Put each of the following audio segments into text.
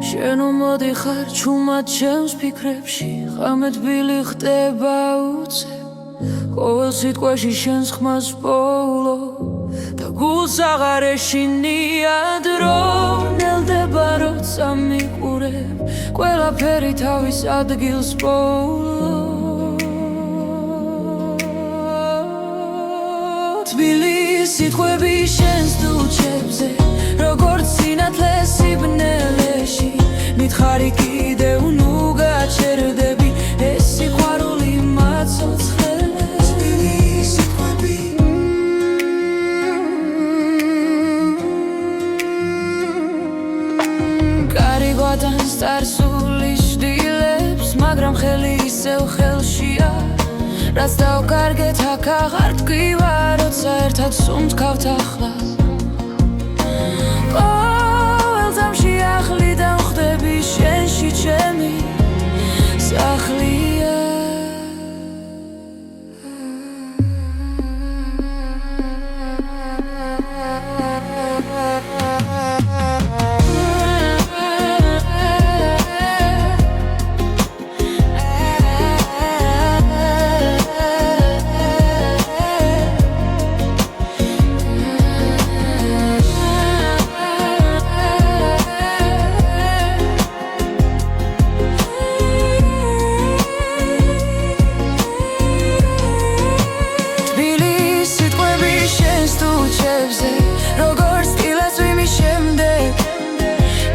შენ მოდი ხარ ჩუმად ჩემს ფიქრებში ღამე თბილი ხდება უცებ ყოველ სიტყვაში შენს ხმას პოულო და გულს აღარ ეშინია დრო ნელდება როცა მიყურებ ყველაფერი თავის ადგილს პოულო თბილი სიტყვები შენს თუჩებზე როგორც სინათლეს სიბნელეში მითხარი კიდევ ნუ გაჩერდები ეს სიყვარული მაცოცხლეს თბილი სიტყვები კარი გვატანს წარსულის შდილებს მაგრამ ხელი ისევ ხელშია რაც დავკარგეთ აქ აღარ ტკივა როცა ერთად სუნთქავთ ახლა ყოველ ძამში ახლიდან ხდები შენში ჩემი სახლია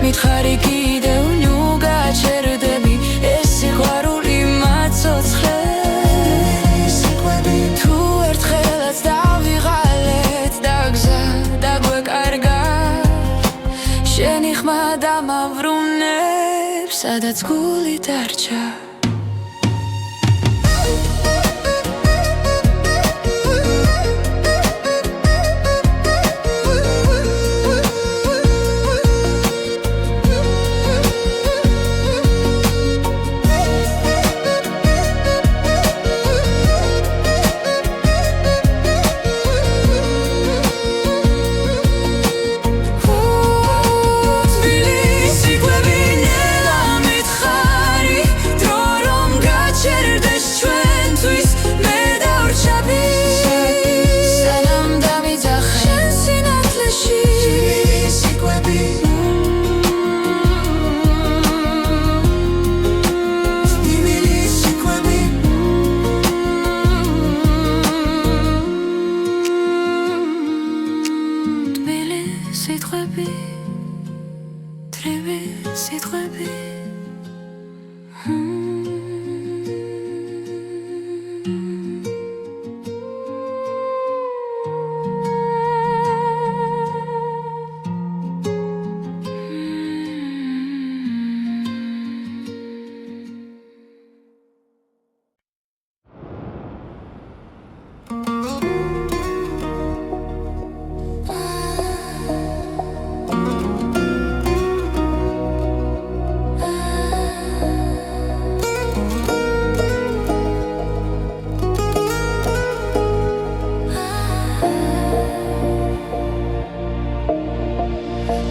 მითხარი კიდევ ნუ გაჩერდები ეს სიყვარული მაცოცხლეს თუ ერთხელაც დავიღალეთ და გზა დაგვეკარგა შენი ხმა დამავრუნებს სადაც გული დარჩა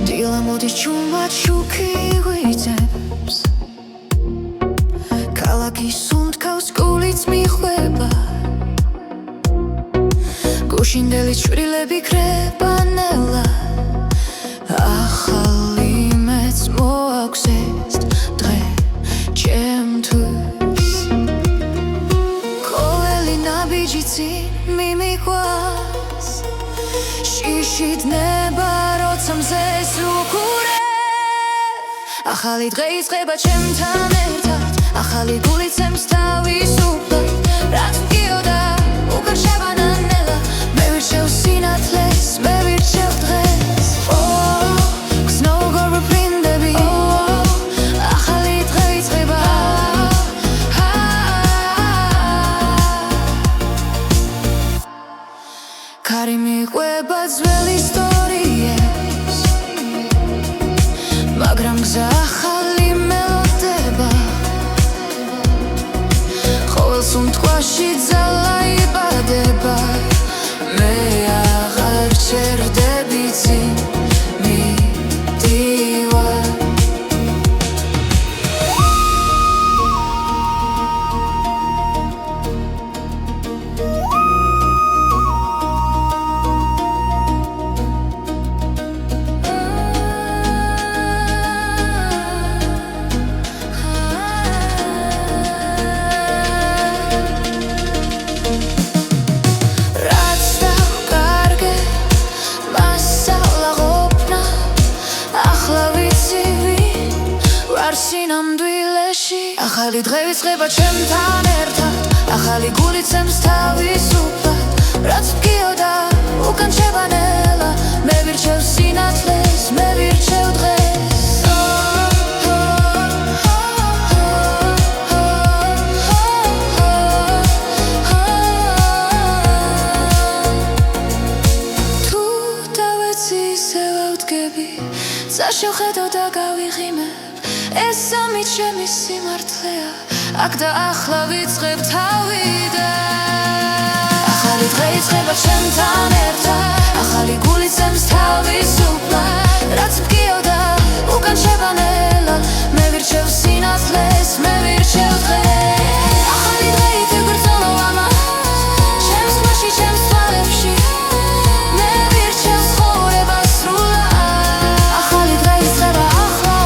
დილამოდის ჩუმად შუქი ღვიძებს ქალაქის სუნთქავს გულიც მიხვება გუშინდელი ჩვრილები ქრება ნელა ახალი მეც მოაქვს ეს დღე ჩემთვის ყოველი ნაბიჯი წინ მიმიყვას შიშიდნება როცა მზეს უყურებ ახალი დღე იწყება ჩემთან ერთად ახალი გული ცემს თავისუფლად რაც მგიოდა უკარშება ნანელა მე ვირჩევ სინათლეს მე ვირჩევ დღეს გზნოგორ ვფრინდები ახალი დღე იწყება კარი მიყვება ძველი ისტორიებს მაგრამ გზა ახალი მელოდება ყოველ სუნთქვაში ძალა იბადება მე აღარ ჩერდები წინ მიდივარ ახალი დღე ვიწყება ჩემთან ერთად ახალი გული ცემს თავისუფლად რაც მგიოდა უკან შევანელა მე ვირჩევ სინათლეს მე ვირჩევ დღეს თუ დავეცი ისე ვავდგები წაშევხედო და გავიღიმებ ეს სამი ჩემი სიმართლეა აქ და ახლა ვიწყებ თავიდან ახალი დღე იწყება ჩემთან ერთად ახალი გული ცემს თავისუფლად რაც მგიოდა უკან შევანელა მე ვირჩევ სინათლეს მე ვირჩევ დღეს ახალი დღე ითეგვირწოლო ამას ჩემს მაში ჩემს თვალებში მე ვირჩევ ცხოვრებას სრულად ახალი დღე იწყება ახლა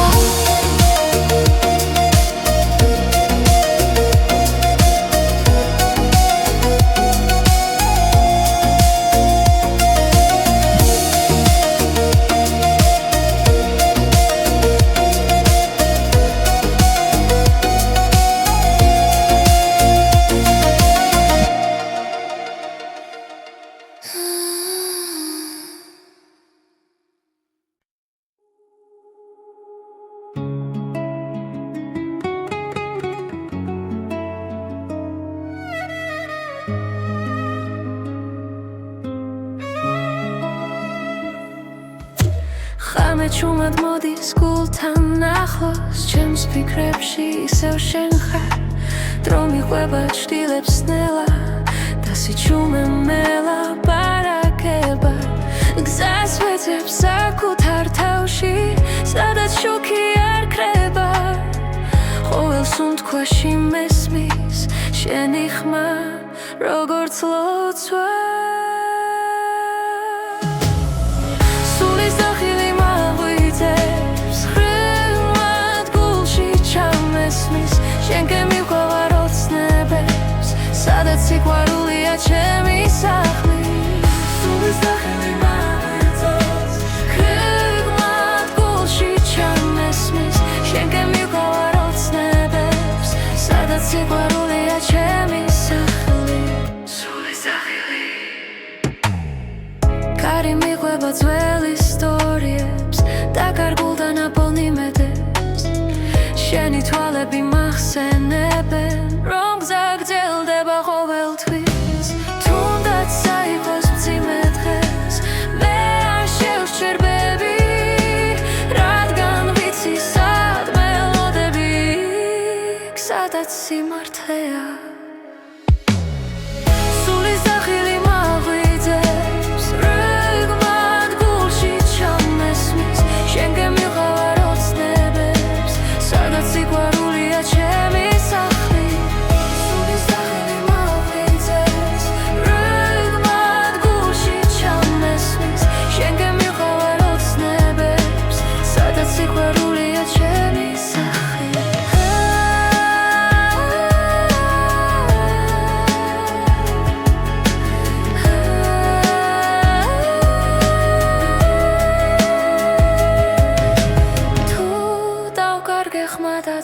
ჩუმად მოდის გულთან ახლოს ჩემს ფიქრებში ისევ შენ ხარ დრო მიყვება ჩtildeებს ნელა და სიჩუმე მელაპარაკება გზას ვეძებ საკუთარ თავში სადაც შუქი არ ქრება ყოველ სუნთქვაში მესმის შენი ხმა როგორც ლოცვა სადაც სიყვარულია ჩემი სახლი სულის დახელი მაღლითოს ხრიგმად გულში ჩამესმის შენ გემიყვარ ოცნებებს სადაც სიყვარულია ჩემი სახლი სულის დახელი კარი მიყვება ძველ ისტორიებს დაკარგულ და ნაპოვნი მედებს შენი თვალები მახსენებენ რომ გზა გრძელდება ყოველთვის თუნდაც საიყოს მძიმე დღეს მე არ შევსჯერბები რადგან ვიცი სად მელოდები სადაც სიმართლეა სულის დახილი მაღვიძებს რიგმად გულში ჩამესმის შენ გემიყვარ ოცნებებს სადაც სიყვარულია ჩემი სახლი სულის დახილი მაღვიძებს რიგმად გულში ჩამესმის შენ გემიყვარ ოცნებებს სადაც სიყვარულია ჩემი სახლი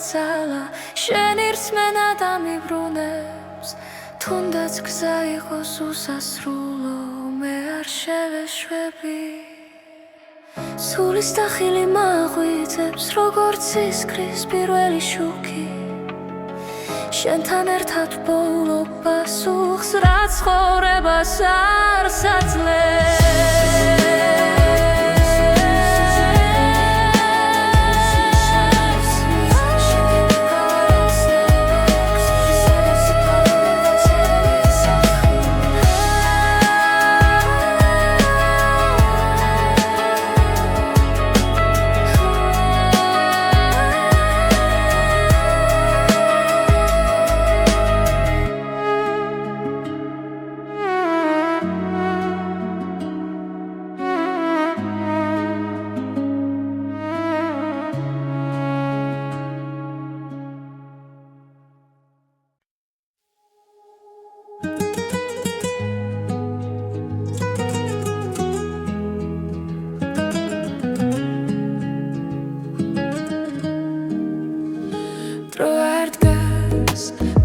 ზალა შენი რწმენა დამიბრუნებს თუნდაც გზა იყოს უსასრულო მე არ შევეშვები სულის დახილი მაღვიძებს როგორც ისკრის პირველი შუქი შენთან ერთად ბოლო პასუხს რაც ცხოვრებას არ საძლებს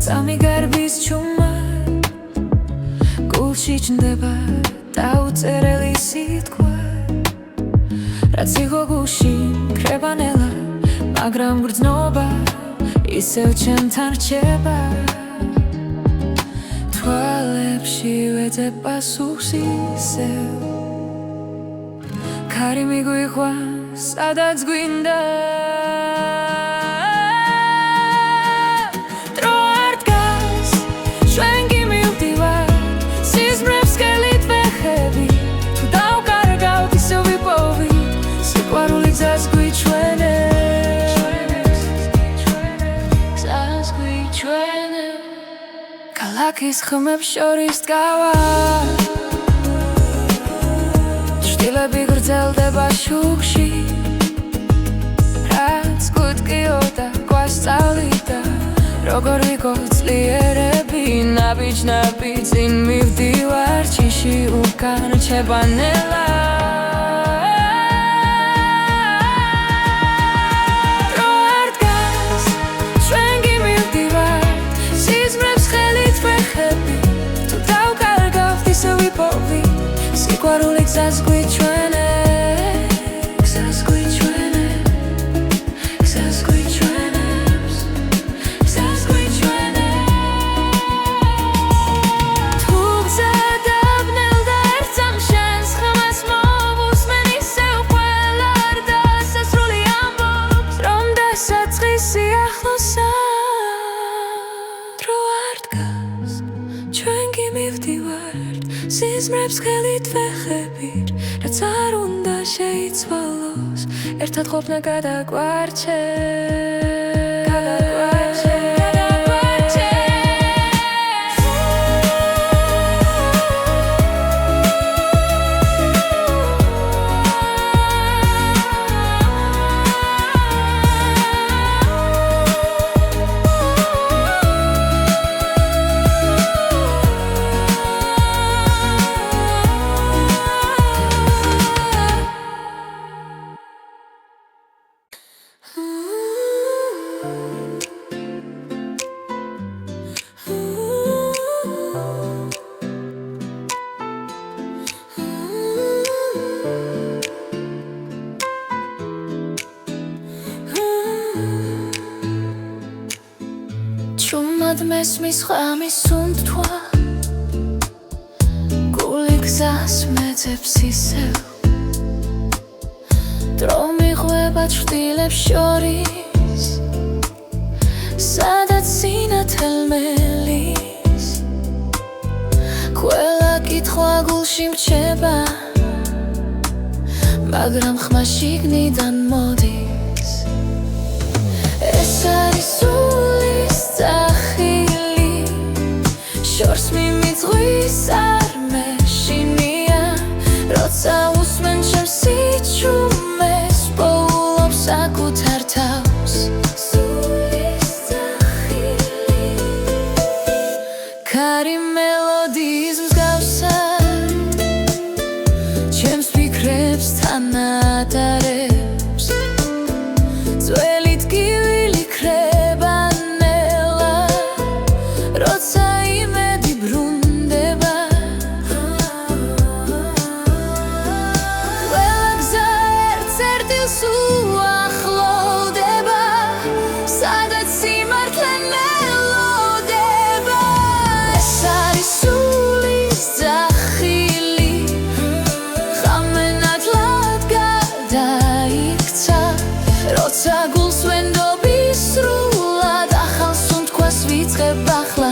სამი გარბის ჩუმა გულში ჩნდება დაუწერელი სიტყვა რაც იყო გულში კრებანელა მაგრამ გრძნობა ისევ ჩემთან რჩება თვალებში ვეძებ პასუხს ისევ ქარი მიგვიღვა სადაც გვინდა დრო არ დგას ჩვენ კი მივდივართ სიზმრებს სკელით ვეხები თუ დავკარგავთ ისევ ვიპოვით სიყვარული გზას გვიჩვენებს ქალაქის ხმებს შორის დგავარ ჭრილები გრძელდება შუქში რაც გუტკიოდა გვასწავლიდა როგორ ვიყო ძლიერები ნაბიჯ-ნაბიჯ წინ მივდივარ ჯიში უკან რჩებანელა დრო არ დგას ჩვენ კი მივდივართ სიზმრებს ხელით ვეხები თუ დავკარგავთ ისევ ვიპოვით სიყვარული გზას სიზმრებს ხელით ვეხებით რაც არ უნდა შეიცვალოს ერთად ყოფნა გადაგვარჩევს ჩუმად მესმის ხამის სუნთქვა გული გზას მეძებს ისევ დრო მიღვება ჭრილებს შორის სადაც სინათელ მელის ყველა კითხვა გულში მრჩება მაგრამ ხმა შიგნიდან მოდის ეს არის სახილი შორს მიმიძღვის არ მეშინია როცა უსმენ ჩემს სიჩუმეს პოულობს საკუთარ თავს სულის სახილი ქარი მელოდიის მსგავსად ჩემს ფიქრებს თან ატარებს ძველი ტკივილი როცა იმედი ბრუნდება ყველა გზა ერთ-ერთილს უახლოვდება სადაც სიმართლე მელოდება ეს არის სულის ძახილი ხამენათლად გადაიქცა როცა გულს ვენდობის სრულად ახალ სუნთქვას ვიწყებ ახლა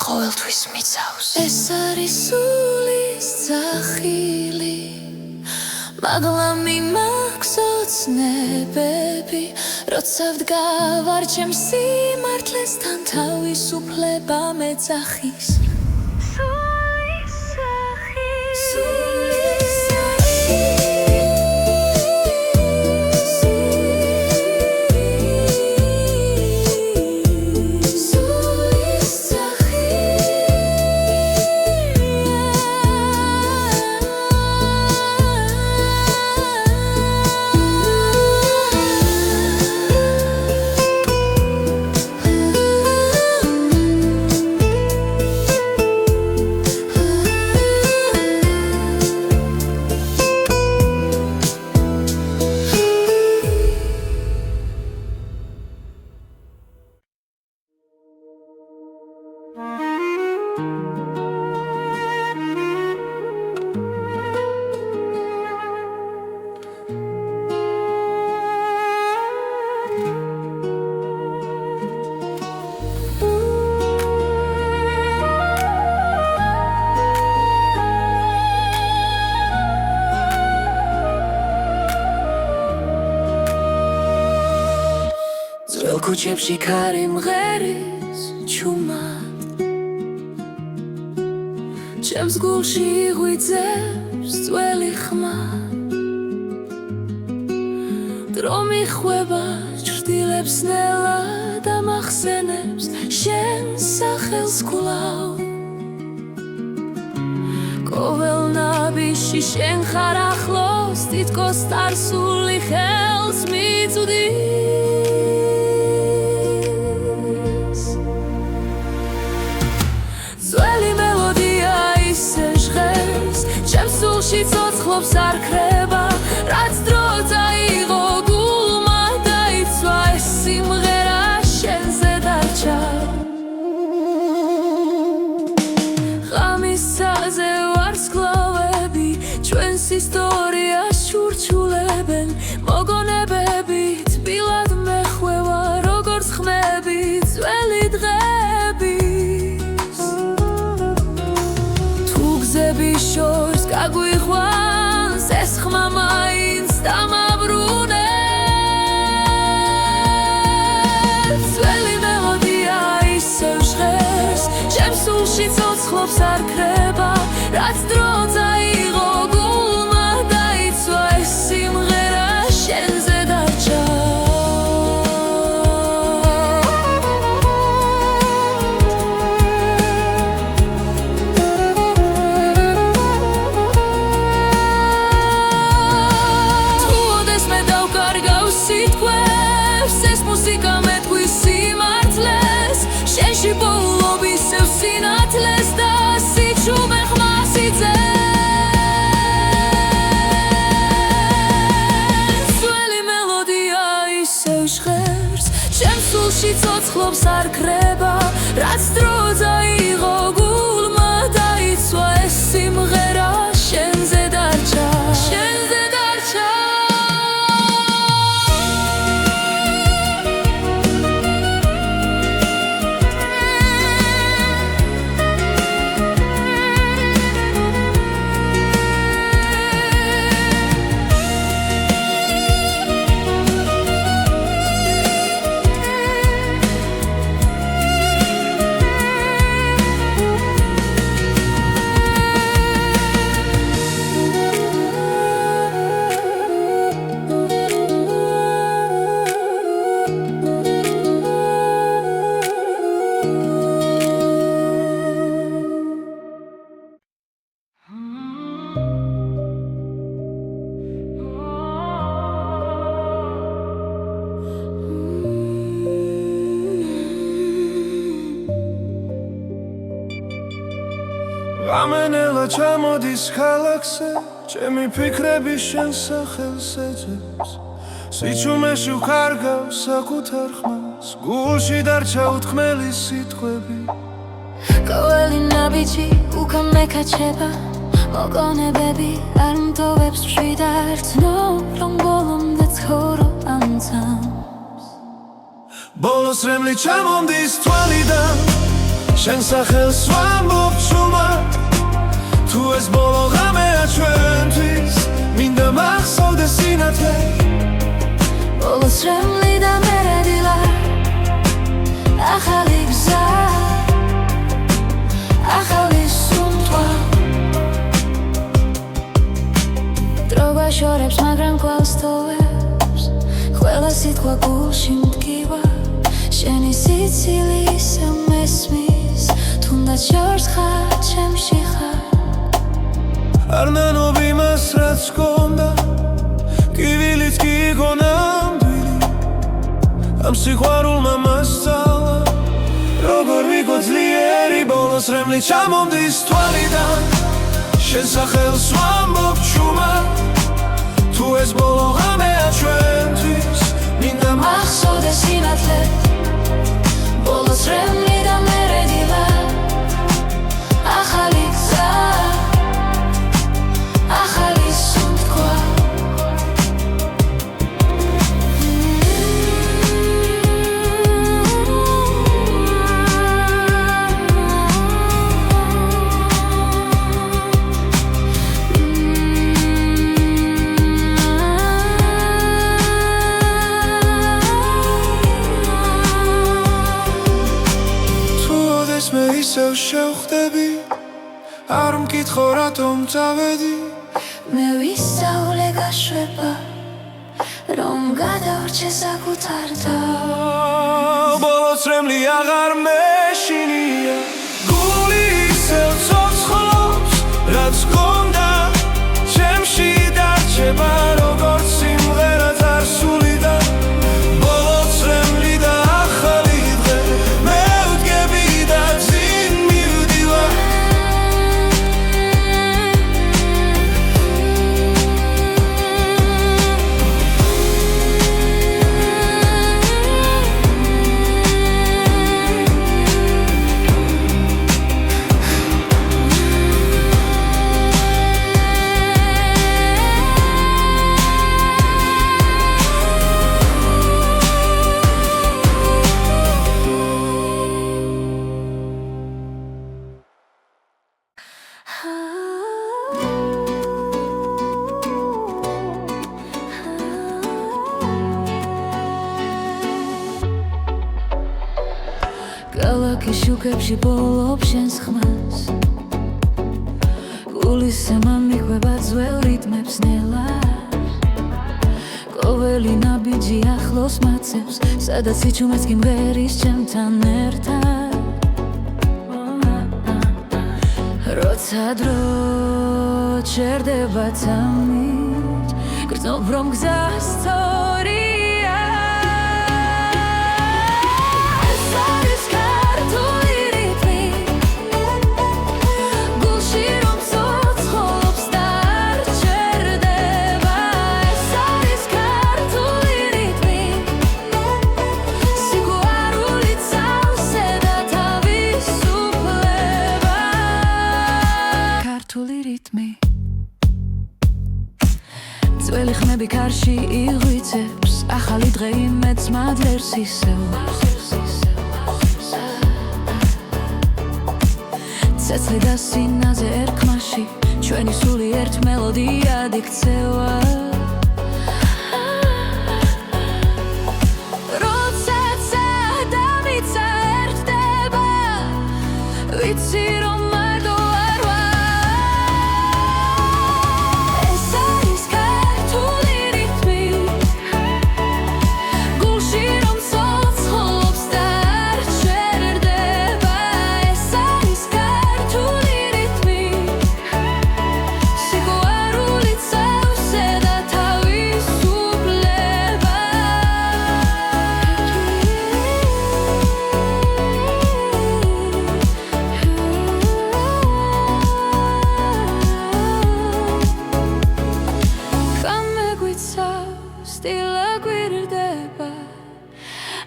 ყოველთვის მიცავს ეს არის სულის ძახილი მაღლა მიმაქვს ოცნებები როცა ვდგავარ ჩემს სიმართლესთან თავისუფლება მეძახის ქუჩებში ქარი მღერის ჩუმა ჩემს გულში იღვიძებს ძველი ხმა დრო მიხვება ჩრდილებს ნელა და მახსენებს შენ სახელს კვლავ ყოველ ნაბიჯში შენ ხარ ახლოს თითქოს წარსული ხელს მიწვდის ძველი მელოდია ისე ჟღერს ჩემს სულში ცოცხლობს არ ქრება რაც დრო წაიღო გულმა დაიცვა ეს სიმღერა შენზე დარჩა ღამისაზე ვარსკვლავები ჩვენს ისტორიას ჩურჩულებენ მოგონებები თბილად მეხვევა როგორც ხმები ძველი დღების თუ გზები შორს გაგვიხვანს ეს ხმა მაინც დამაბრუნებს ძველი მელოდია ისევ ჟღერს ჩემს სულში ცოცხლობს არ ქრება რაც დრო წაიღო გულმა დაიცვა ეს სიმღერა შენზე დარჩა თუ ოდესმე დავკარგავ სიტყვებს ეს მუსიკა მეთქვის სიმართლეს შენში პოულობ ისევ სინათლეს და სიჩუმე ხმას იძენს ძველი მელოდია ისევ ჟღერს ჩემს სულში ცოცხლობს არ ქრება რაც დრო წაიღო გულმა დაიცვა ეს სიმღერა შენზე დარჩა შენზე დარჩა Ամենելա չամոդիս քալաքսե Չեմի փիքրեբի շեն սախելս էջես Սիչում է շու քարգավ սակութար խմաս Գուլշի դարչա ութքմելի սիտխվեբի Կովելի նաբիջի ուկա մեկաչեպա Մոգոնեբեբի արմտովեպս շիդարց Նորոն բոլում դեց խորո անցամս Բոլոս ռեմլի չամոդիս թվալիդան Շեն սախելս վամբով չումա Თუ ეს ბოლო ღამეა ჩვენთვის მინდა მახსოვდეს სინათლე ბოლოს რემლი და მერედილა ახალი გზა ახალი სუნთქვა დრო გვაშორებს მაგრამ კვლავ სტოვებს ყველა სიტყვა გულში მდგივა შენი სიცილი ისევ მესმის თუნდაც შორს ხარ ჩემში ხარ არ ნანობი მას რაც გქონდა კივილიც კი იყო ნამდვილი ამ სიყვარულმა მასწავლა როგორ ვიყო ძლიერი ბოლოს რემლი ჩამომდის თვალიდან შენ სახელს ვამბობ ჩუმა თუ ეს ბოლო ღამეა ჩვენთვის მინდა მახსოვდეს სინათლე ბოლოს რემლი და მერედილა ახალი გზა ახალი სუნთქვა ისევ შევხვდები არ მკითხო რატომ წავედი მე ვისწავლე გაშვება რომ გადავრჩე საკუთარ ბოლოს რემლი აღარ მეშინია გული ისევ ცოცხლობს რაც გონდა ჩემში დარჩება როგორც სიმღერა წარსული და ბოლოს რემლი და ახალი დღე მე ვდგები და წინ მივდივარ ქალაქის შუქებში ბოლობ შენს ხმას გულისემა მიხვება ძველ რიტმებს ნელა ყოველი ნაბიჯი ახლოს მაცებს სადაც იჩუმეს გიმღერის ჩემთან ერთად როცა დრო ჩერდება თამით გრძნობ რომ გზა სწორია ძველი ხმები კარში იღვიწებს ახალი დღე იმედს მადლერს ისევ ცეცხლი და სინაზე ერქმაში ჩვენი სული ერთ მელოდიად იქცევა როდესაც ადამიცა ერთდება ვიცი რომ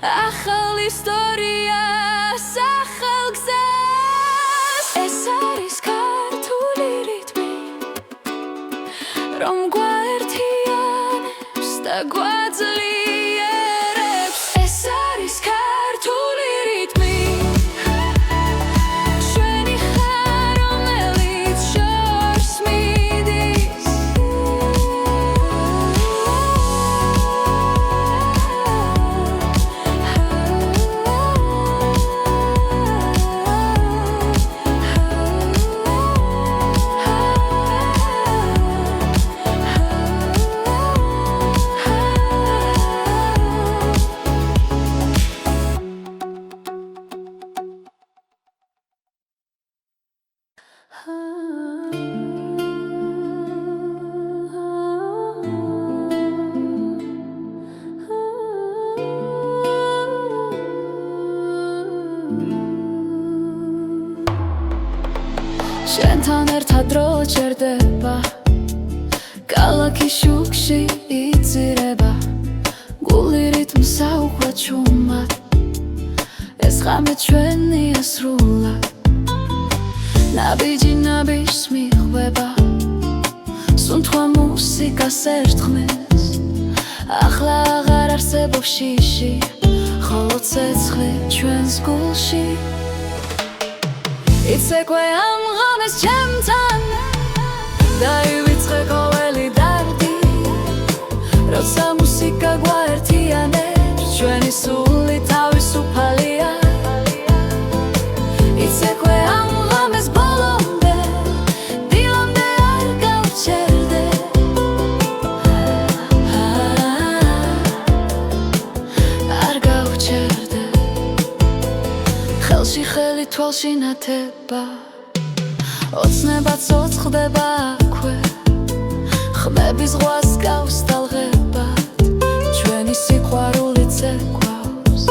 ახალ ისტორიას ახალ გზას ეს არის ქართული რიტმი რომ გვაერთიანებს და გვაძლიერებს ეს არის ქართული რიტმი ჩვენი ხარ რომელიც შორს მიდის შენთან ერთად დრო ჩერდება ქალაქის შუქში იწირება გული რიტმს აუხვა ჩუმად ეს ღამე ჩვენია სრულად ნაბიჯი ნაბიჯს მიხვდება სუნთქვა მუსიკას ერთხმეს ახლა აღარ არსებობს შიში ხოლო ცეცხლი ჩვენს გულში იცეკვე ამ ღამეს ჩემთან დაივიწყე ყოველი დარდი როცა მუსიკა გვაერთიანებს ჩვენი სული თავისუფალია იცეკვე თვალში ნათება ოცნება ცოცხლდება აქვე ხმები ზღვას გავს ტალღებად ჩვენი სიყვარული ცეკვავს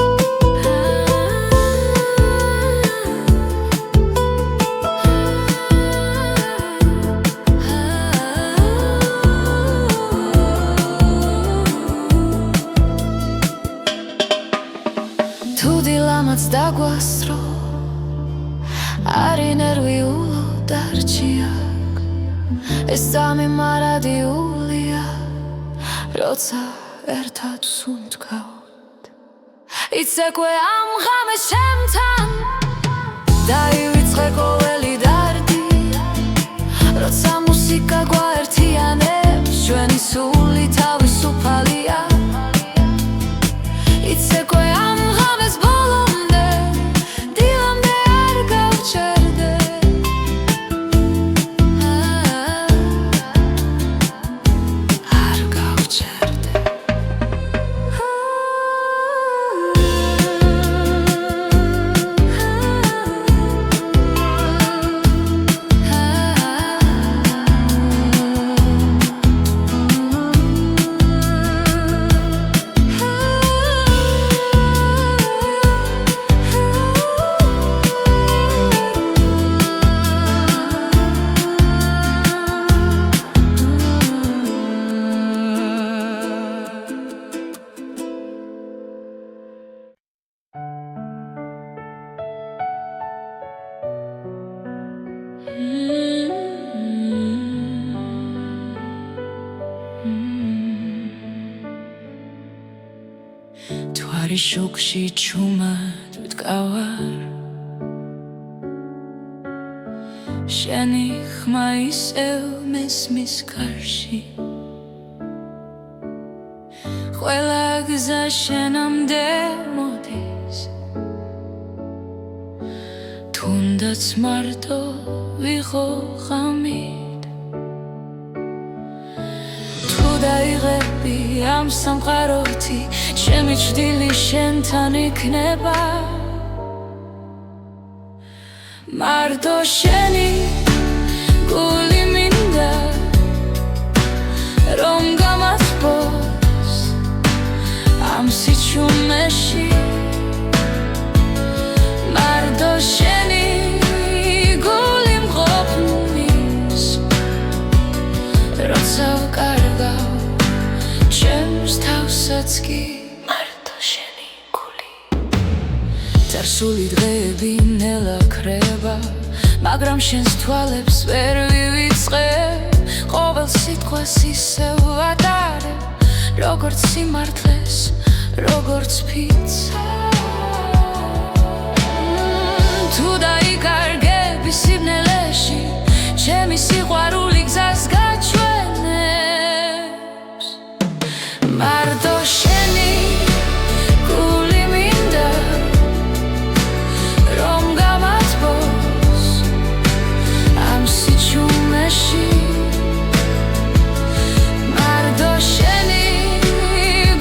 თუ დილამაც დაგვასრო არი ნერვიულო დარჩია ეს სამი მარადიულია როცა ერთად სუნთქავთ იცეკვე ამ ღამეს ჩემთან დაივიწყე ყოველი დარდი როცა მუსიკა გვაერთიანებს ჩვენი სული თავისუფალია იცეკვე ამ ღამეს ბოლომდე დილამდე არ გავჩერდე არ გავჩერდე თვარი შუქში ჩუმად ვდგავარ შენი ხმა ისევ მესმის გარში ყველა გზა შენამდე მოდის თუნდაც მარტო ვიყო ღამით თუ დაიღები ამ სამყაროთი ჩემი ჭრილი შენთან იქნება მარტო შენი გული მინდა რომ გამასპოს ამ სიჩუმეში მარტო შენი გული მყოფნის როცა ვკარგავ ჩემს თავსაც კი წარსული დღეები ნელა ქრება მაგრამ შენს თვალებს ვერ ვივიწყე ყოველ სიტყვას ისევ ვატარებ როგორც სიმართლეს როგორც ფიცა თუ დაიკარგები სიბნელეში ჩემი სიყვარული გზას გაჩვენებს მარტო შენი მარტო შენი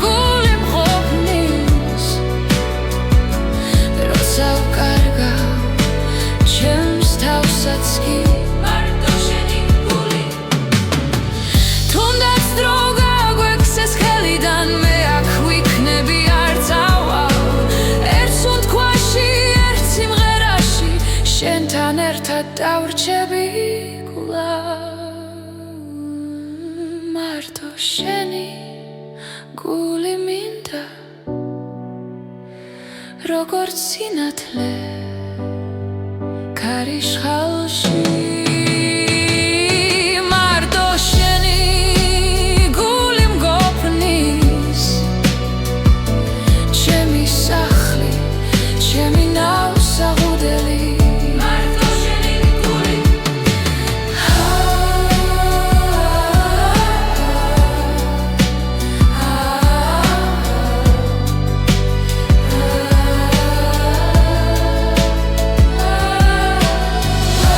გული მყოფნის როცა ვკარგავ ჩემს თავსაც კი მარტო შენი გული თუნდაც დრო გაგვექცეს ხელიდან მე აქ ვიქნები არ წავალ ერთ სუნთქვაში ერთ სიმღერაში შენთან ერთად დავრჩები მარტო შენი გული მინდა როგორც სინათლე ქარიშხალში მარტო შენი გული მგოფნის ჩემი სახლი ჩემი ნავსაღუდელი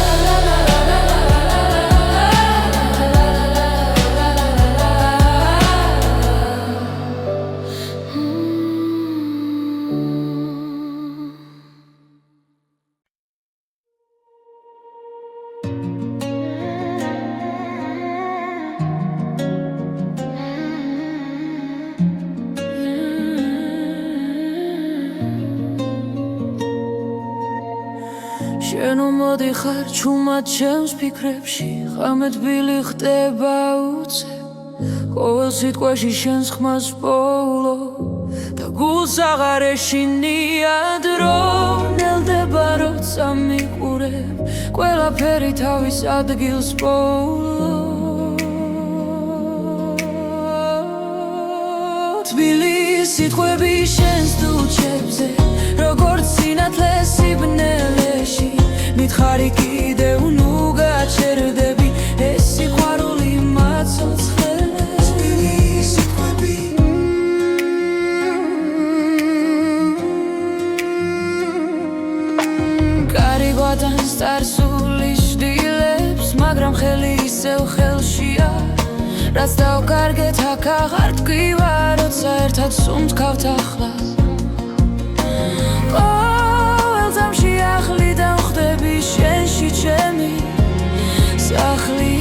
la la la შენო მოდიხარ ჩუმად ჩემს ფიქრებში ღამე თბილი ხდება უცებ ყოველ სიტყვაში შენს ხმას პოულო და გულს აღარ ეშინია დრო ნელდება როცა მიყურებ ყველაფერი თავის ადგილს პოულო თბილი სიტყვები შენს თუჩებზე როგორც სინათლე სიბნელეში მითხარი კიდევ ნუ გაჩერდები ეს სიყვარული მაცოცხლეს თბილი სიტყვები კარი გვატანს წარსულის შდილებს მაგრამ ხელი ისევ ხელშია რაც დავკარგეთ აქ აღარ ტკივა როცა ერთად სუნთქავთ ახლა ყოველ ძამში ახლი დავხდები შენში ჩემი სახლია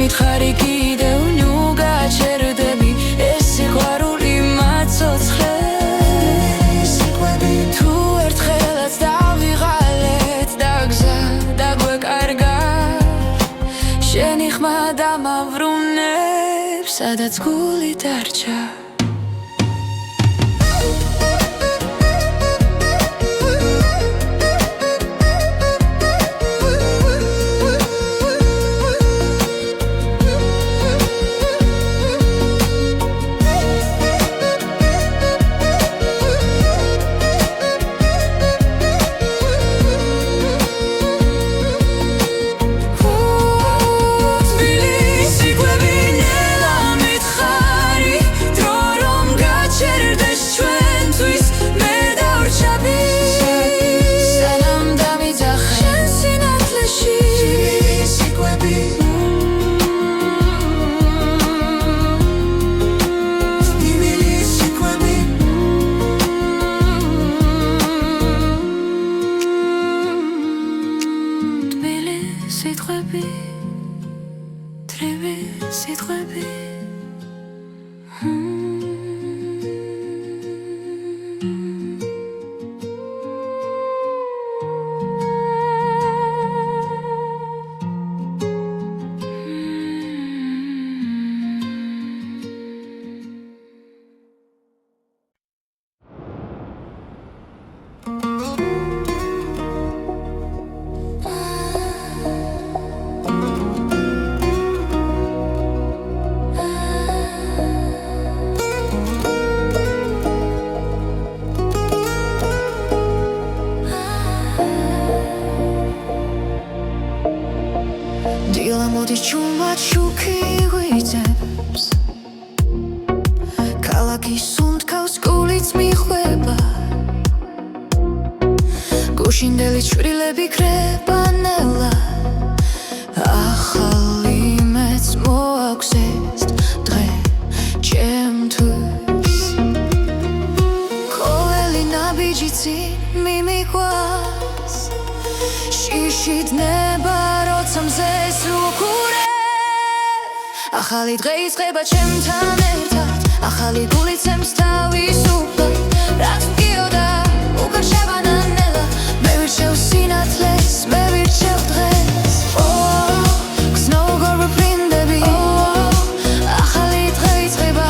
მითხარი კიდევ ნუ გაჩერდები ეს სიყვარული მაცოცხლეს თუ ერთხელაც დავიღალეთ და გზა დაგვეკარგა შენი ხმა დამავრუნებს სადაც გული დარჩა ჩუმად შუქი გვიწევს ქალაქის სუნთქავს გულიც მიხვება გუშინდელი ჩვრილები ქრება ნელა ახალი მეც მოაქვს ეს დღე ჩემთვის ყოველი ნაბიჯი წინ მიმიყვას შიშიდნება როცა მზეს უყურებ ახალი დღე იწყება ჩემთან ერთად ახალი გული ცემს თავისუფლად რაც მგიოდა უკან შევანანელა მე ვირჩევ სინათლეს მე ვირჩევ დღეს გზნოუ გორბაფრინდები ახალი დღე იწყება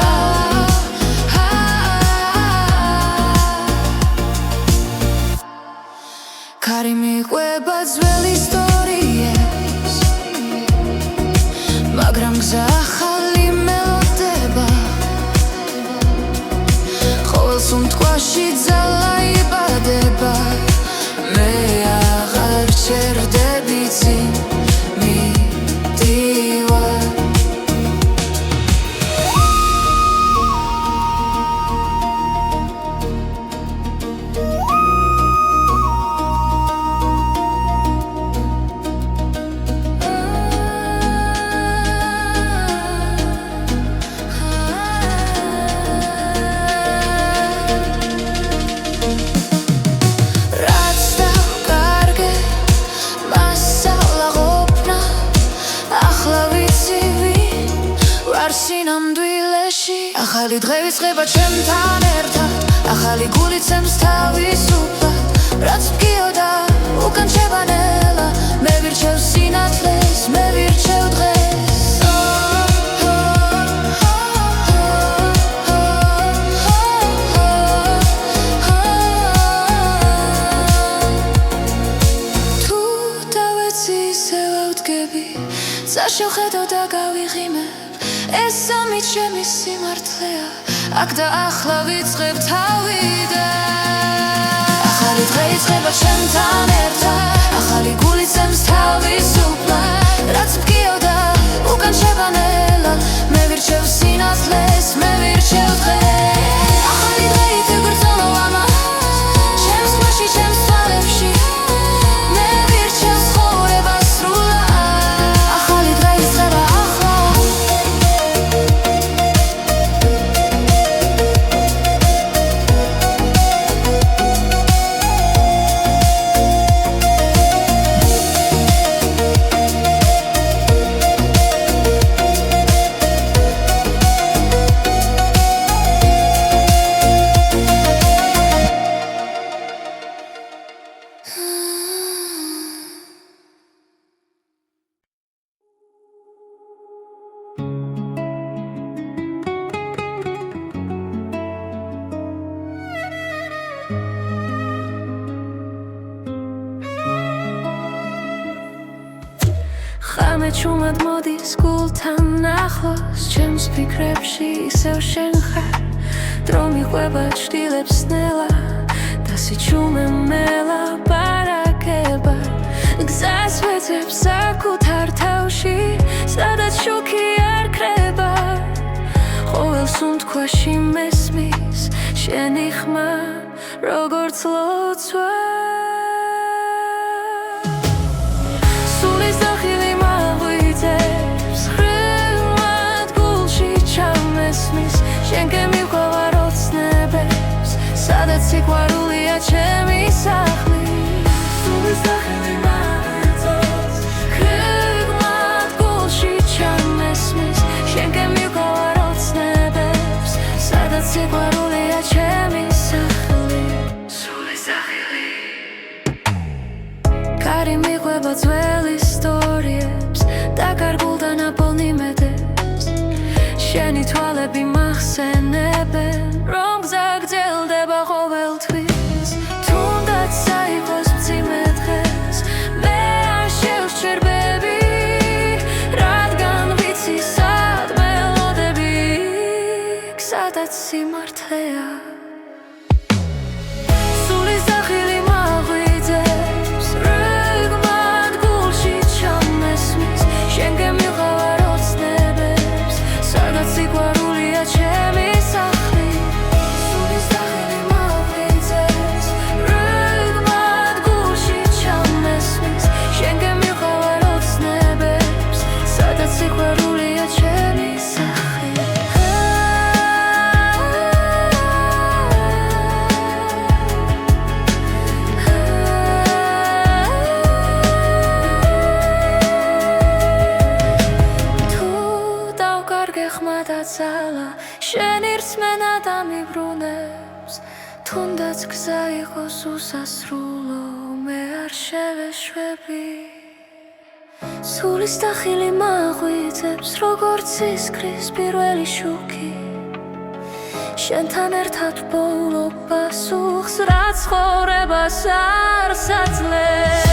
კარი მიყვება ძველ ისტორიებს მაგრამ გზა ახალი მელოდება ყოველ სუნთქვაში ძალა იბადება მე აღარ ჩერდები წინ მიდივარ სინამდვილეში ახალი დღე ვიწყება ჩემთან ერთად ახალი გულიცემს თავისუფლად რაც მგიოდა უკან შევანელა მე ვირჩევ სინათლეს მე ვირჩევ დღეს თუ დავეცი ისე ვავდგები საშოხედო და გავიღიმებ ეს სამი ჩემი სიმართლეა აქ და ახლა ვიწყებ თავიდან ახალი დღე იწყება ჩემთან ერთად ახალი გულიცემს თავისუფლად რაც მგიოდა უკან შევანელა მე ვირჩევ სინათლეს მე ვირჩევ დღეს ახალი დღე ითეგვერძოლო ამას ჩემს მაში ჩემს თვალებში მე ვირჩევ ცხოვრებას სრულად ახალი დღე იწყება ახლა ხამე ჩუმად მოდის გულთან ახლოს ჩემს ფიქრებში ისევ შენ ხარ დრო მიყვება ჩtildeებს ნელა და სიჩუმე მელაპარაკება გზას ვეძებ საკუთარ თავში სადაც შუქი არ ქრება ყოველ სუნთქვაში მესმის შენი ხმა როგორც ლოცვა სულის დახილი შენ გემიყვარ ოცნებებს სადაც სიყვარულია ჩემი სახლი სულის დახილი მაგვიწევს ხრიგმად გულში ჩამესმის შენ გემიყვარ ოცნებებს სადაც სიყვარულია ჩემი სახლი სულის დახილი კარი მიყვება ძველ ისტორიებს დაკარგულ და ნაპოვნი მედებს შენი თვალები მახსენებენ რომ გზა გრძელდება ყოველთვის თუნდაც საიყოს მძიმე დღეს მე არ შევსჯერბები რადგან ვიცი სად მელოდები სადაც სიმართლეა სულის დახილი მაღვიძებს რიგმად გულში ჩამესმის შენ გემიყვარ ოცნებებს სადაც სიყვარულია ჩემი სახლი სულის დახილი მაღვიძებს რიგმად გულში ჩამესმის შენ გემიყვარ ოცნებებს სადაც სიყვარულია ჩემი სახლი ზალა შენ ირწმენა და მიბრუნებს თუნდაც გზა იყოს უსასრულო მე არ შევეშვები სულის დახილი მაღვიძებს როგორც ისქრის პირველი შუქი შენთან ერთად ბოლო პასუხს რაც ცხოვრებას არ საძლებს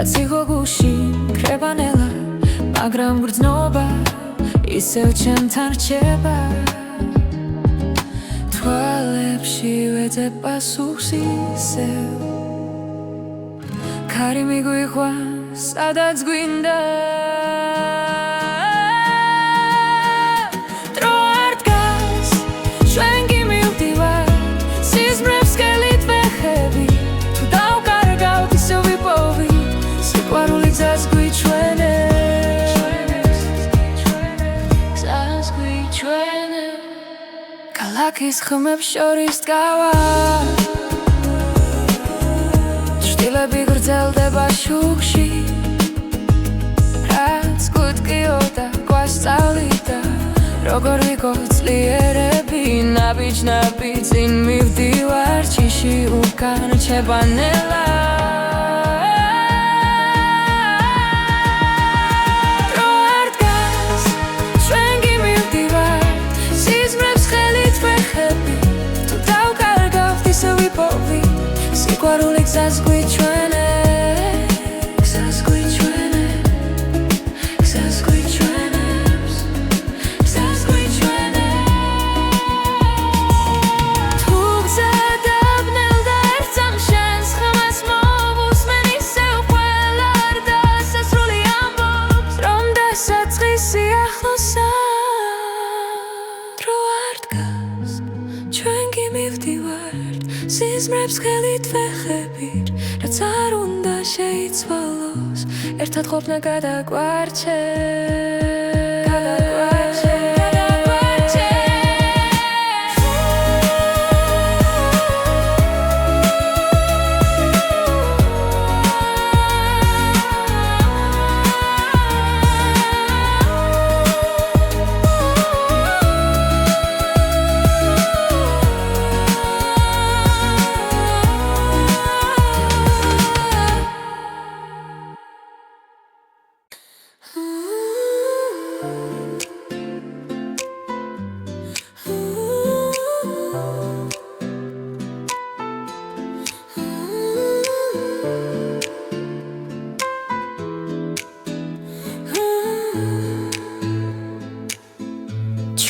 რაც იყო გულში კრებანელა მაგრამ გრძნობა ისევ ჩემთან რჩება თვალებში ვეძებ პასუხს ისევ ქარი მიგვიყვანს სადაც გვინდა დრო არ დგას ჩვენ კი მივდივართ სიზმრებს სკელით ვეხები თუ დავკარგავთ ისევ ვიპოვით სიყვარული გზას გვიჩვენებს ქალაქის ხმებს შორის დგავა ჭრილები გრძელდება შუქში რაც გუტკიოდა გვასწავლიდა როგორ ვიყოთ ძლიერები ნაბიჯ-ნაბიჯ წინ მივდივარ ჩიში უკან რჩებანელა სიყვარული გზას გვიჩვენებს თუ გზა დაბნელ და ერთ წამს შენს ხმას მოვუსმენ ისევ ყველა არ დასასრული ამბობს რომ დასაწყისი ახლოსა დრო არ დგას ჩვენ კი მივდივართ სიზმრებს ხელით ვეხებით რაც არ უნდა შეიცვალოს ერთად ყოფნა გადაგვარჩევს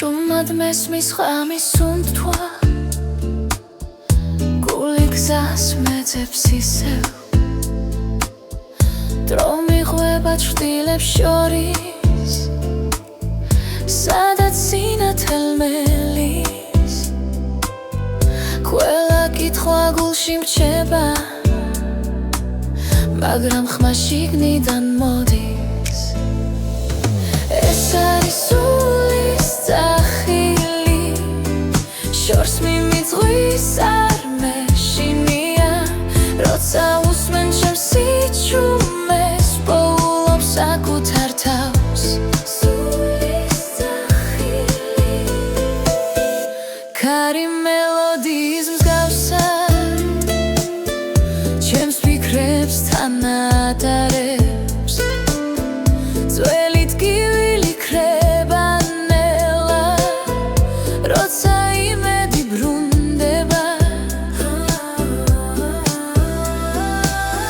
Чумად მესმის ხამის უნდთვა გული გზას მეძებს ისევ დრო მიყვება ჭრილებს შორის სადაც სინათელმელის ყველა კითხვა გულში მრჩება მაგრამ ხმა შიგნიდან მოდის ეს არის სახილი შორს მიმიძღვის არ მეშინია როცა უსმენ ჩემს სიჩუმეს პოულობს საკუთარ თავს სულის სახილი ქარი მელოდიის მსგავსად ჩემს ფიქრებს თან ატარებს ძველი ტკივილი ქრება როცა იმედი ბრუნდება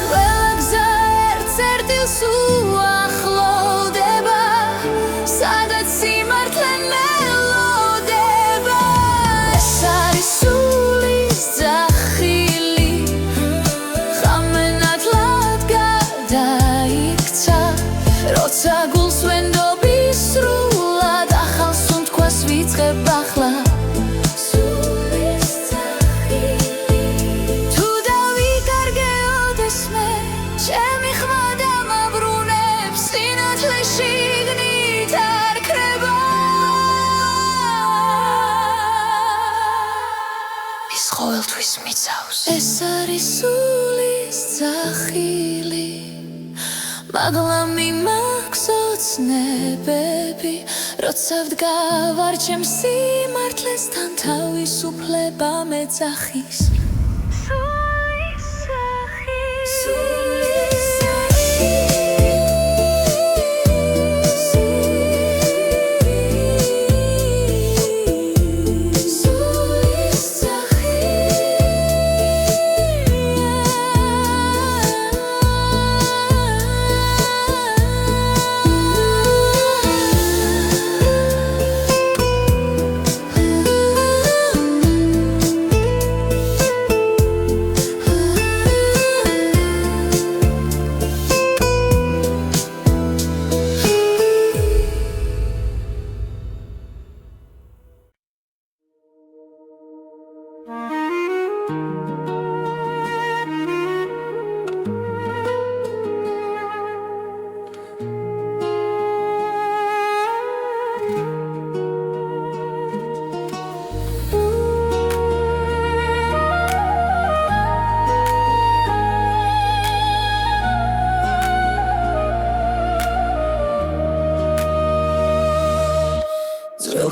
ყველა გზა ერთ-ერთილს უახლოვდება სადაც სიმართლე მელოდება ეს არის სულის ძახილი ხამენათლად გადაიქცა როცა გულს ვენდობი სრულად ახალ სუნთქვას ვიწყებ ახლა ეს არის სულის ძახილი მაღლა მიმაგზოთ ცნებები როცა ვდგავარ ჩემს სიმართლესთან თავისუფლება მეძახის სულის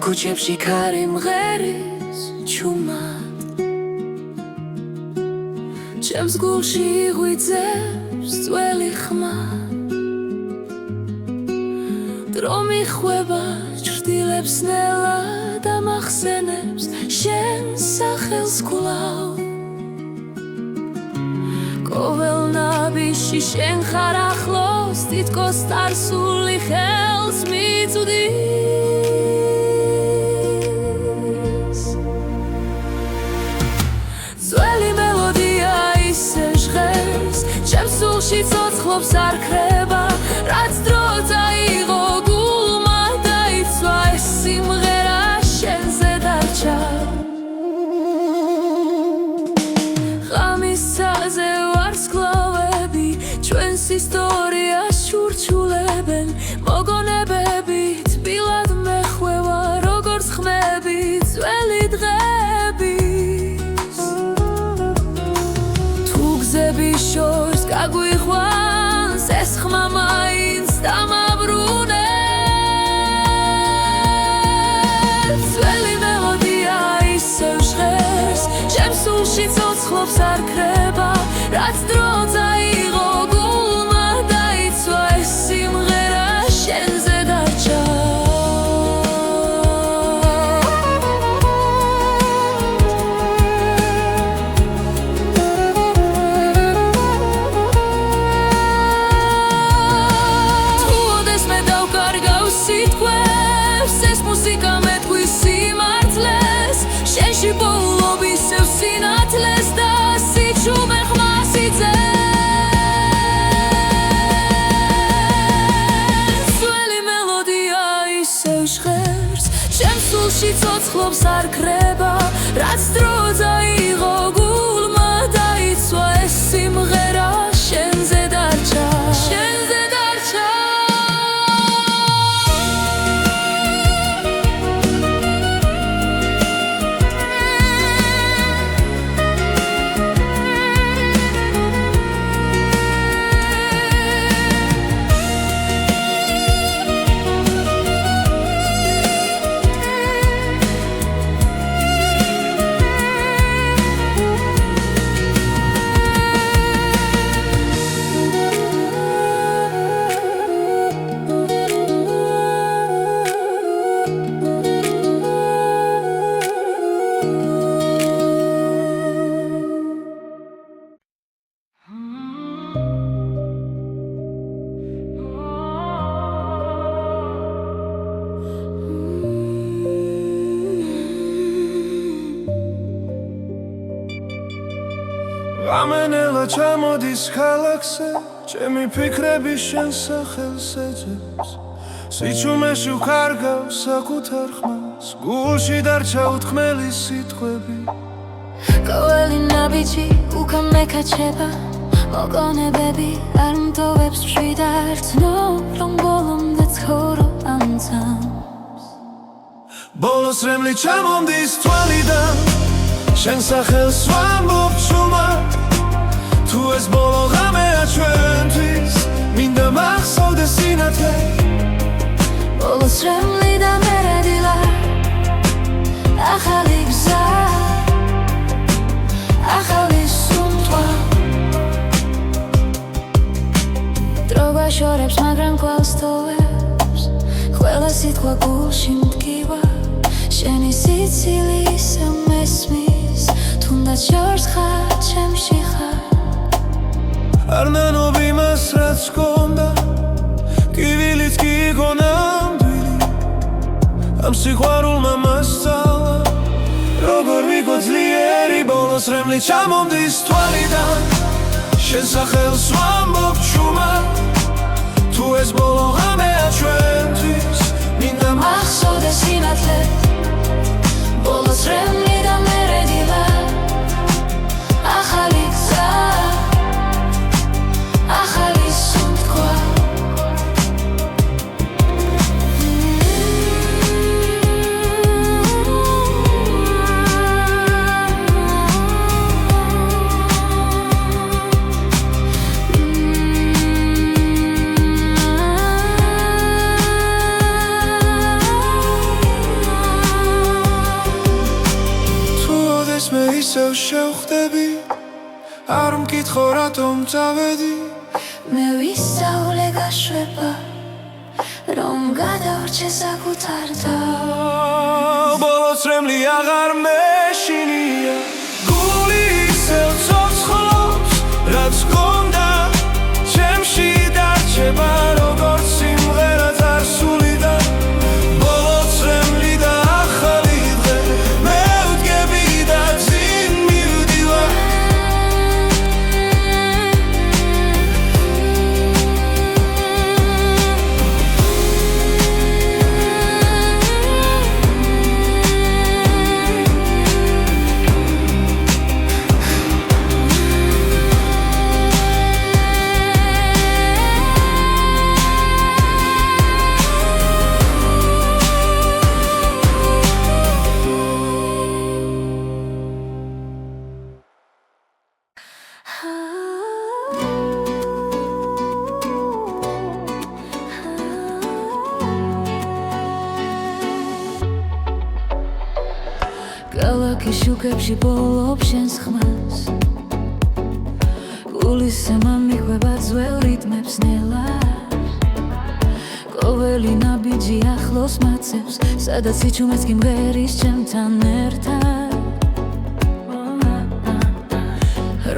ქუჩებში ქარი მღერის ჩუმად ჩემს გულში იღვიძებს ძველი ხმა დრო მიხვება ჩრდილებს ნელა და მახსენებს შენ სახელს კვლავ ყოველ ნაბიჯში შენ ხარ ახლოს თითქოს წარსული ხელს მიწვდის ძველი მელოდია ისე ჟღერს ჩემს სულში ცოცხლობს არ ქრება რაც დრო წაიღო გულმა დაიცვა ეს სიმღერა შენზე დარჩა ღამისაზე ვარსკვლავები ჩვენს ისტორიას ჩურჩულებენ მოგონებები თბილად მეხვევა როგორც ხმები ძველი დღების თუ გზების შორს გაგვიყვანს ეს ხმა მაინც დამაბრუნებს ძველი მელოდია ისევ ჟღერს ჩემს სულში ცოცხლობს არ ქრება რაც დრო წაიღო გულმა დაიცვა ეს სიმღერა შენზე დარჩა თუ ოდეს მე დავკარგავ სიტყვებს ეს მუსიკა მეტყვის სიმართლეს შენში პოულობ ისევ სინათლეს და სიჩუმე ხმას იძენს ძველი მელოდია ისევ ჟღერს ჩემს სულში ცოცხლობს არ ქრება რაც დრო წაიღო გულმა დაიცვა ეს სიმღერა შენზე დარჩა შენზე დარჩა Ամենելը չամոդիս խալաքսե Չեմի պիքրեբի շեն սախել սեջեps Սիչում է շու կարգավ սակուտ արխմաս Գուլշի դարչա ուտքմելի սիտխվեբի Կովելի նաբիջի ուկա մեկաչեպա Մոգոնեբեբի արմտովեպս պշվիդարցնով Լոմբոլում դեց խորո անցամս Բոլոս ռեմլի չամոդիս թվալիդան Շեն սախել սվամբով չումա Თუ ეს ბოლო ღამეა ჩვენთვის მინდა მახსოვდეს სინათლე ბოლოს რემლი და მერედილა ახალი გზა ახალი სუნთვა დრო გვაშორებს მაგრამ კვალს თოვებს ყველა სიტყვა გულში მდგივა შენი სიცილი ისევ მესმის თუნდაც შორს ხარ ჩემში ხარ არ ნანობ იმას რაც გქონდა კივილიც კი იყო ნამდვილი ამ სიყვარულმა მასწავლა როგორ ვიყო ძლიერი ბოლოს რემლი ჩამომდის თვალიდან შენ სახელს ვამბობ ჩუმად თუ ეს ბოლო ღამეა ჩვენთვის მინდა მახსოვდეს სინათლე ბოლოს რემლი და მერედილა ახალი გზა ახალი სუნთქვა შევხვდები არ მკითხო რატომ წავედი მე ვისწავლე გაშვება რომ გადავრჩე საკუთარ ბოლოს რემლი აღარ მეშინია გული ისევ ცოცხლობს რაც გონდა ჩემში დარჩება როგორც სიმღერა წარსული და ბოლოს რემლი და ახალი დღე მე ვდგები და წინ მივდივარ ქალაქის შუქებში ბოლობს შენს ხმას გულისე მამიხვება ძველ რიტმებს ნელა ყოველი ნაბიჯი ახლოს მაცევს სადაც იჩუმეს კი მღერის ჩემთან ერთად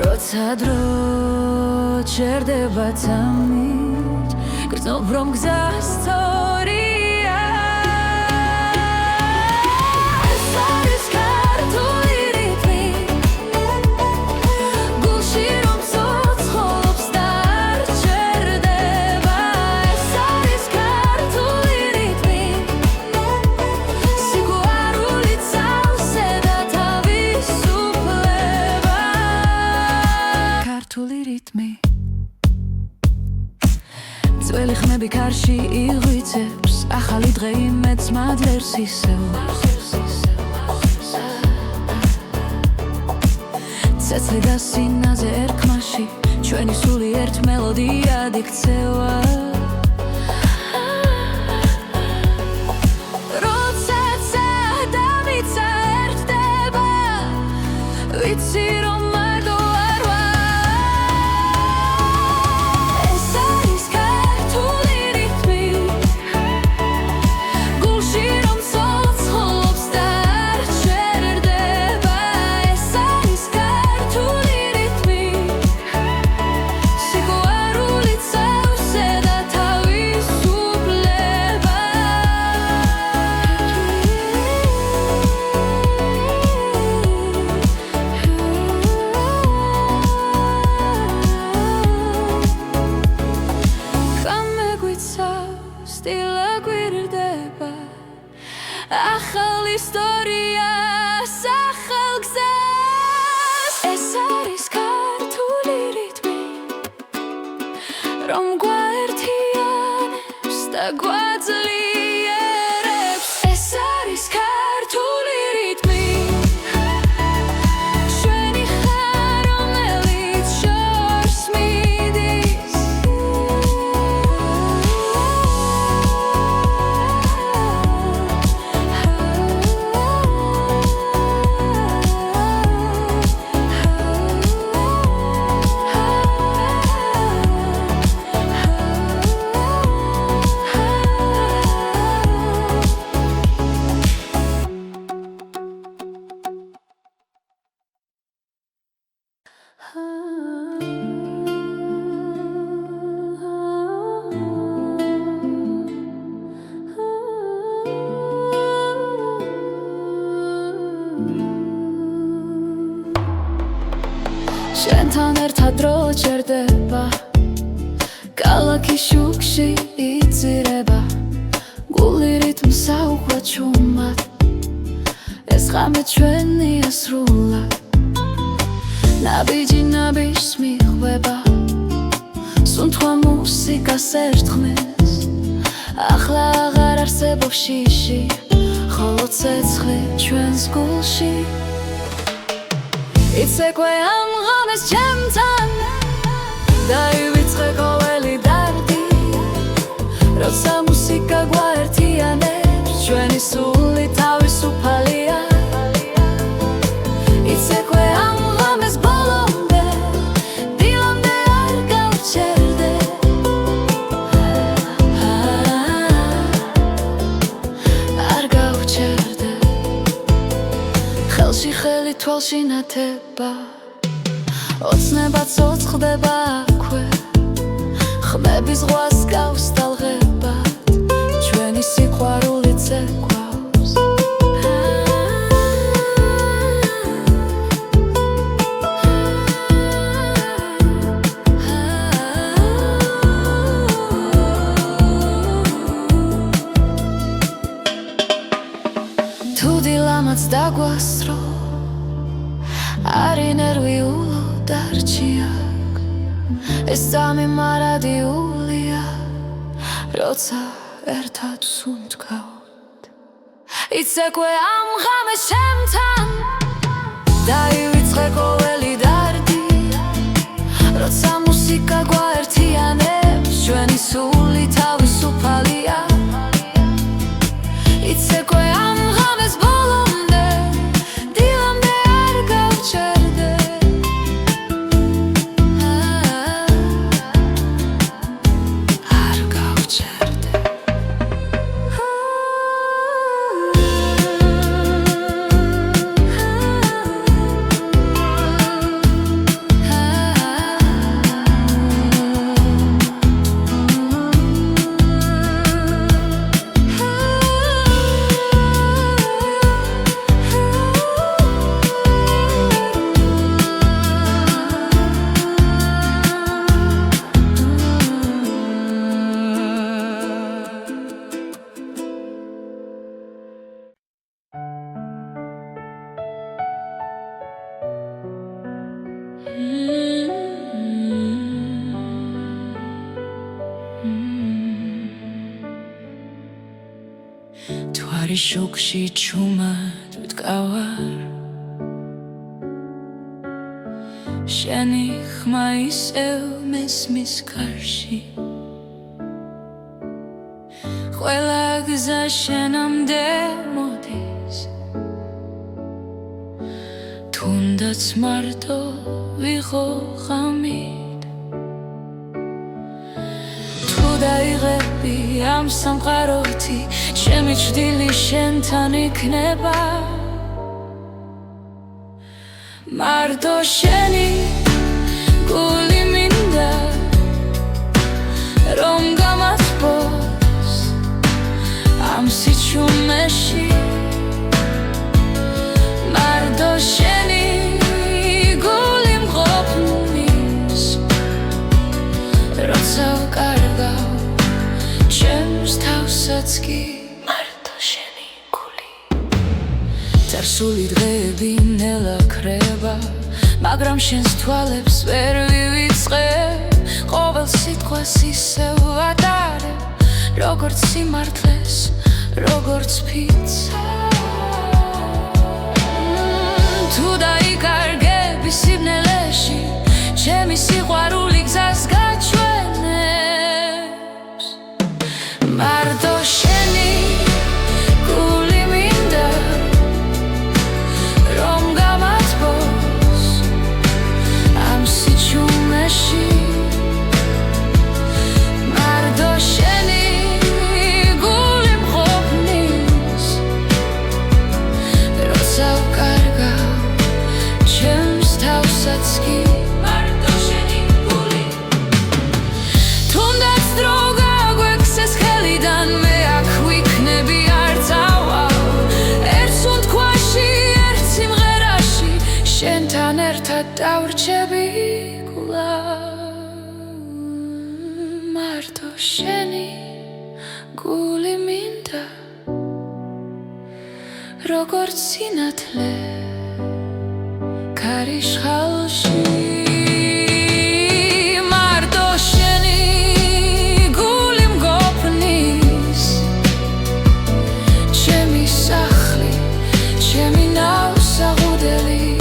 როცა დრო ჩერდება თამით გრძნობ რომ გზა სწორია ეს არის ქართული რიტმი გულში რომ ცოცხლობს დარჩერდება ეს არის ქართული რიტმი სიყვარული წავსე და თავისუფლება ქართული რიტმი ძველი ხმები ქარში იღვიწებს ახალი დღე იმედს მადლერს ისევ ცეცხლი და სინაზე ერქმაში ჩვენი სული ერთ მელოდიად იქცევა როდესაც ადამიცა ერთდება ვიცი რომ მარტო არ ვარ ეს არის ქართული რიტმი გულში რომ ცოცხლობს დარჩერდება ეს არის ქართული რიტმი სიყვარული წავსე და თავისუფლება გამეგვიცავს სტილა გვირდება ახალ ისტორიას ახალ გზას ეს არის ქართული რიტმი რომ გვაერთიანებს და გვაძლიერებს ეს არის ქართული რიტმი ჩვენი ხარ რომელიც შორს მიდის შენთან ერთად დრო ჩერდება ქალაქის შუქში იწირება გული რიტმს აუხვა ჩუმად ეს ღამე ჩვენია სრულად ნაბიჯი ნაბიჯს მიხვდება სუნთქვა მუსიკას ერთხმის ახლა აღარ არსებობს შიში ხოლო ცეცხლი ჩვენს გულში იცეკვე ამ ღამეს ჩემთან დაივიწყე ყოველი დარდი როცა მუსიკა გვაერთიანებს ჩვენი სული თავისუფალია იცეკვე სიყვარულში ნათება ოცნება ცოცხლდება აქვე ხმების ზღვას გავს ტალღებად ჩვენი სიყვარული ცეკვავს თუ დილამაც დაგვასრო არი ნერვიულო დარჩიაკ ეს სამი მარადიულია როცა ერთად სუნთქავთ იცეკვე ამ ღამეს ჩემთან დაივიწყე ყოველი დარდი როცა მუსიკა გვაერთიანებს ჩვენი სული თავისუფალია იცეკვე ამ ღამეს ბოლომდე დილამდე არ გავჩერდე არ გავჩერდე თვარი შუქში ჩუმად ვდგავარ შენი ხმა ისევ მესმის გარში ყველა გზა შენამდე მოდის თუნდაც მარტო ვიღო ღამით თუ დაიღები ამ სამყაროთი ჩემი ჭრილი შენთან იქნება მარტო შენი გული მინდა რომ გამართბოს ამ სიჩუმეში მარტო შენი გული მყოფნის როცა ვკარგავ ჩემს თავსაც კი წარსული დღეები ნელა ქრება მაგრამ შენს თვალებს ვერ ვივიწყე ყოველ სიტყვას ისევ ვატარებ როგორც სიმართლეს როგორც ფიცა თუ დაიკარგები სიბნელეში ჩემი სიყვარული გზას გაჩვენებს მარტო შენი დავრჩები კვლავ მარტო შენი გული მინდა როგორც სინათლე ქარიშხალში მარტო შენი გული მგოფნის ჩემი სახლი ჩემი ნავსაღუდელი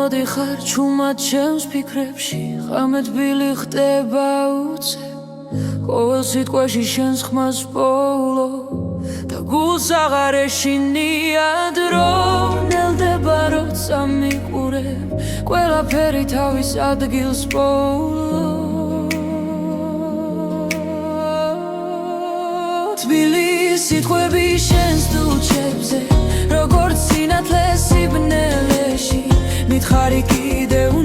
მოდიხარ ჩუმად ჩემს ფიქრებში ხამეთბილი ხდება უცებ ყოველ სიტყვაში შენს ხმას პოულო და გულს აღარ ეშინია დრო ნელდება როცა მიყურებ ყველაფერი თავის ადგილს პოულო თბილი სიტყვები შენს დუჩებზე როგორც სინათლე სიბნელეში მითხარი კიდევ